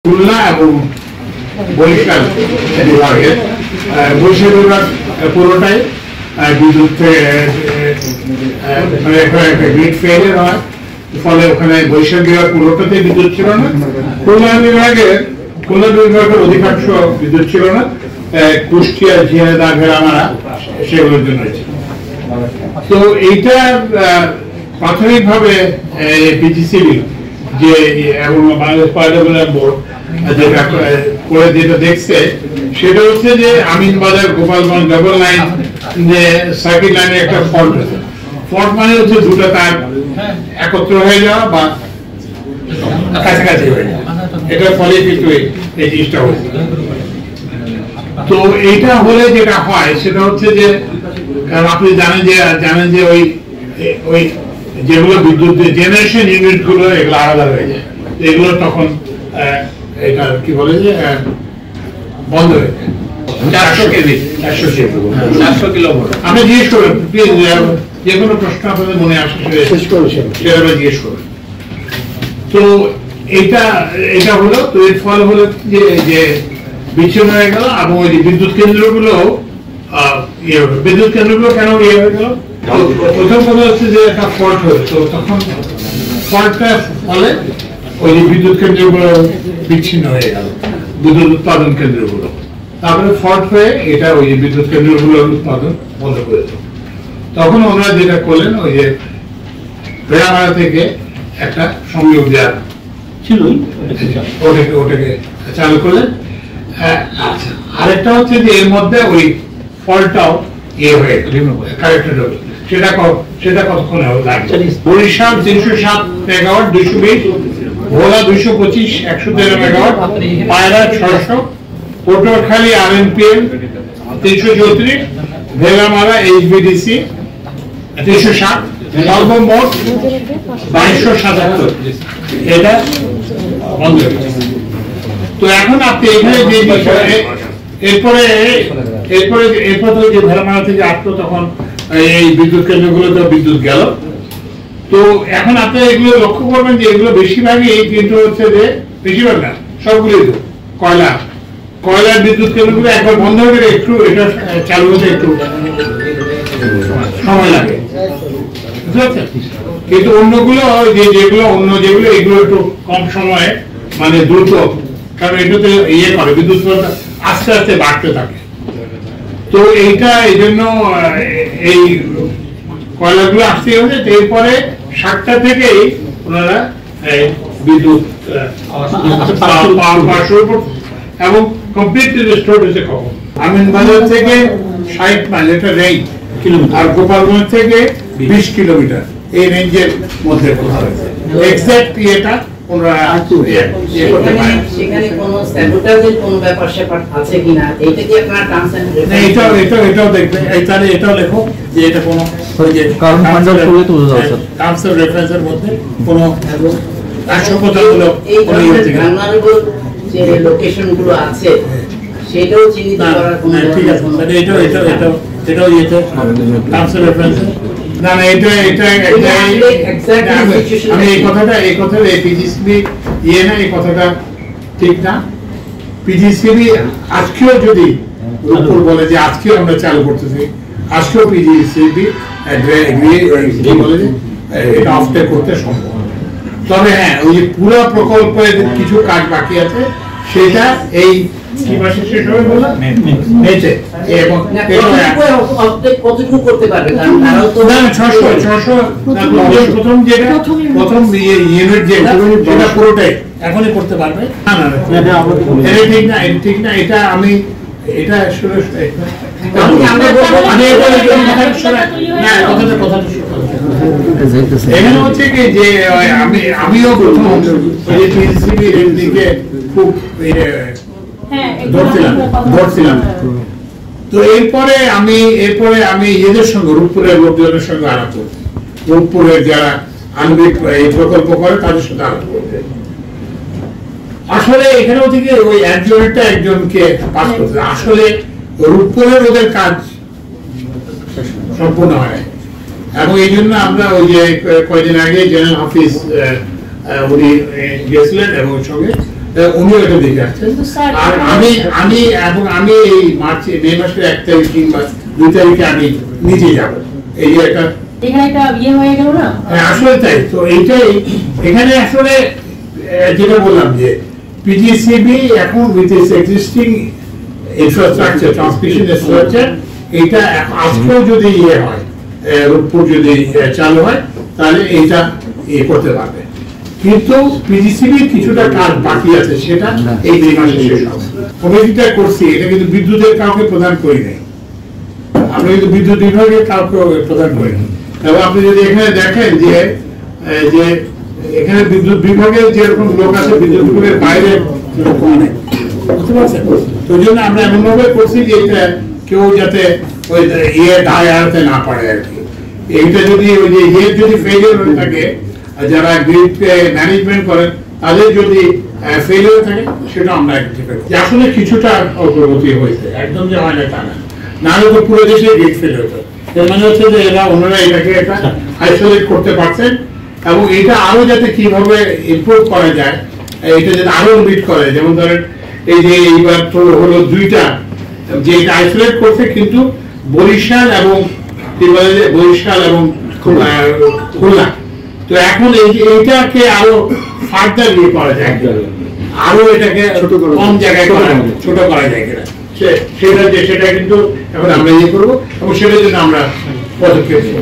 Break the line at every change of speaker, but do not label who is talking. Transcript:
খুলনা এবং বরিশাল বিভাগের বরিশাল বিভাগ পুরোটাই বিদ্যুৎ গ্রিড ফেলিয়ার হয়, ফলে ওখানে বরিশাল বিভাগ পুরোটাতে বিদ্যুৎ ছিল না। খুলনা বিভাগের অধিকাংশ বিদ্যুৎ ছিল না, কুষ্টিয়া, ঝিনাইদহ, ভেড়ামারা সেগুলোর জন্য ছিল। তো এইটা প্রাথমিকভাবে পিজিসিবি যে এবং বাংলাদেশ পাওয়ার ডেভেলপমেন্ট বোর্ড যেটা করে যেটা দেখছে সেটা হচ্ছে যে আমিনবাজার গোপালগঞ্জ ডাবল লাইন যে সার্কিট লাইনে একটা ফল্ট হয়েছে। ফল্ট মানে হচ্ছে দুটো তার একত্র হয়ে যাওয়া বা কাছাকাছি হয়ে যাওয়া, এটার ফলে কিন্তু এই জিনিসটা হয়েছে। তো এইটা হলে যেটা হয় সেটা হচ্ছে যে আপনি জানেন যে ওই যেগুলো বিদ্যুৎ জেনারেশন ইউনিট গুলো এগুলো আলাদা হয়ে যায়, এগুলো তখন এটা কি বলে যে বন্ধ হয়ে যায়। 400 কেভি 400 কিলোভোল্ট। আপনি জিজ্ঞেস করবেন প্লিজ, যে কোনো প্রশ্ন আপনাদের মনে আসে সেটা জিজ্ঞেস করবেন। তো এটা হলো, তো এর ফল হলো যে বিচ্ছিন্ন হয়ে গেল এবং ওই বিদ্যুৎ কেন্দ্রগুলো কেন ইয়ে হয়ে গেল। প্রথম কথা হচ্ছে যে একটা ফল্ট হয়েছে, তখন ফল্টটার ফলে ওই বিদ্যুৎ কেন্দ্রগুলো বিচ্ছিন্ন হয়ে গেল, বিদ্যুৎ উৎপাদন কেন্দ্রগুলো। তারপরে ফল্ট হয়ে এটা ওই বিদ্যুৎ কেন্দ্রগুলোর উৎপাদন বন্ধ করে দিল। তখন ওনারা যেটা করলেন, ওই যে ভেড়ামারা থেকে একটা সংযোগ দেওয়ার ছিল, ওটাকে চালু করলেন। আচ্ছা, আরেকটা হচ্ছে যে এর মধ্যে ওই ফল্টটাও ইয়ে হয়ে কারেক্টেড হবে, সেটা কতক্ষণ লাগবে। বরিশাল 307 মেগাওয়াট 220, ভোলা 225 113 মেগাওয়াট, পায়রা 600, পটুয়াখালী RNPL 334, ভেলামারা HVDC 307, সর্বমোট 2277। এটা বন্ধ হয়ে গেছে। তো এখন আপনি এখানে যে বিষয়ে এরপরে যে ভেড়ামারা থেকে আসলো, তখন এই বিদ্যুৎ কেন্দ্রগুলোতে বিদ্যুৎ গেল। তো এখন আপনি এগুলো লক্ষ্য করবেন যে এগুলো বেশিরভাগই কিন্তু হচ্ছে যে বেশিরভাগ না, সবগুলোই তো কয়লার বিদ্যুৎ কেন্দ্রগুলো একবার বন্ধ হয়ে গেলে একটু এটা চালু হতে একটু সময় লাগে, বুঝতে পারছেন। কিন্তু অন্যগুলো যেগুলো এগুলো একটু কম সময়ে মানে দ্রুত, কারণ এটাতে ইয়ে করে বিদ্যুৎ আস্তে আস্তে বাড়তে থাকে। তো এইটা এই জন্য এই কয়লাগুলো আসতে হবে। এরপরে 7টা থেকেই ওনারা বিদ্যুৎ পাওয়া শুরু করছে এবং কমপ্লিটলি রেস্টোর হয়েছে। কখন আমিনবাজার থেকে 60 মাইল, এটা রেঞ্জ কিলোমিটার, আর গোপালগঞ্জ থেকে 20 কিলোমিটার, এই রেঞ্জের মধ্যে করা হয়েছে। এক্সাক্ট এটা
সেখানে কোনো স্যাবোটাজের কোনো ব্যাপার স্যাপার আছে কিনা, এইটা কি আপনারা টার্মস এন্ড রেফারেন্স
এটাও দেখবেন, এটাও লেখো যে এটা কোনো
কারণ ফান্ডার করে তো বুঝা যাচ্ছে
টার্মস এন্ড রেফারেন্সের মধ্যে কোনো রাষ্ট্রপতিগুলো
কোনো ভালনারেবল যে লোকেশনগুলো আছে সেটাও চিহ্নিত করার কোনো
ঠিক আছে, মানে এটাও ইয়েতে টার্মস এন্ড রেফারেন্স না, আমি এই কথাটা পিজিসিবি ইয়ে না, এই কথাটা ঠিক না। পিজিসিবি আজকেও যদি উপর বলে যে আজকেও আমরা চালু করতেছি, আজকেও পিজিসিবি বলে যে এটা অফটেক করতে সম্ভব। তবে হ্যাঁ, ওই যে পুরো প্রকল্পের কিছু কাজ বাকি আছে, সেটা এই কি মাসে শেষ হবে বললো মেতে, এবং
কতটুকু করতে পারবে, কারণ তারাও তো
600 প্রথম ইউনিট যেটা পুরোটাই এখনই করতে পারবে। না, ঠিক না, এটা আমি এটা শুনে এখানে হচ্ছে কি যে আমিও প্রথম খুব ধরছিলাম। তো এরপরে আমি এদের সঙ্গে রূপপুরের লোকজনের সঙ্গে আলাপ করছি, রূপপুরের যারা আণবিক এই প্রকল্প করে তাদের সাথে আলাপ করতে। আসলে এখানে হচ্ছে কি ওই একজনটা একজনকে পাস করতে, আসলে রূপপুরের ওদের কাজ সম্পূর্ণ হয়, এবং এই জন্য আমরা ওই যে কয়েকদিন আগে জেনারেল হাফিজ উনি গেছিলেন এবং সঙ্গে উনিও এটা দেখে আসছেন।
কিন্তু স্যার,
আর আমি এই মে মাসের 1 তারিখ কিংবা 2 তারিখে আমি নিজে যাব। এই যে একটা
এখানে একটা ইয়ে হয়ে গেল না,
আসলে তাই তো, এইটাই এখানে আসলে যেটা বললাম যে পিজিসিবি এখন with its existing infrastructure, transmission structure, এটা আজকেও যদি ইয়ে হয়, রূপপুর যদি চালু হয়, তাহলে এইটা ইয়ে করতে পারবে। কিন্তু পিজিসিবির কিছুটা কাজ বাকি আছে, সেটা এই 2 মাসে শেষ হবে। কমিটিটা করছি, এটা কিন্তু বিদ্যুতের কাউকে প্রদান করি নাই, আমরা কিন্তু বিদ্যুৎ বিভাগে কাউকে প্রদান করি না। এবং আপনি যদি এখানে দেখেন যে এখানে বিদ্যুৎ বিভাগের যেরকম লোক আছে, বিদ্যুৎ বিভাগের বাইরে লোক নেই, বুঝতে পারছেন? তো ওই জন্য আমরা এমন ভাবে করছি যে এটা কেউ যাতে ওই দায় এড়াতে না পারে আর কি। এইটা যদি ওই যে যদি ফেলিওর হয়ে থাকে, যারা গ্রিড ম্যানেজমেন্ট করেন তাদের যদি ফেলিওর থাকে, সেটা আমরা আসলে কিছুটা অগ্রগতি হয়েছে, একদম যে হয় না তা না, নাহলে তো পুরো দেশে গ্রিড ফেল হতো। এর মানে হচ্ছে যে ওনারা এটাকে একটা আইসোলেট করতে পারছেন, এবং এটা আরো যাতে কিভাবে ইমপ্রুভ করা যায়, এটা যাতে আরো মিট করে। যেমন ধরেন এই যে এইবার তো হলো 2টা যে এটা আইসোলেট করছে, কিন্তু বরিশাল এবং খুলনা, তো এখন এইটাকে আরো ফার্দার ইয়ে করা যায়, আরো এটাকে কম জায়গায় ছোট করা যায় কিনা, সেটা কিন্তু এখন আমরা ইয়ে করবো, এবং সেটার জন্য আমরা পদক্ষেপ নেব।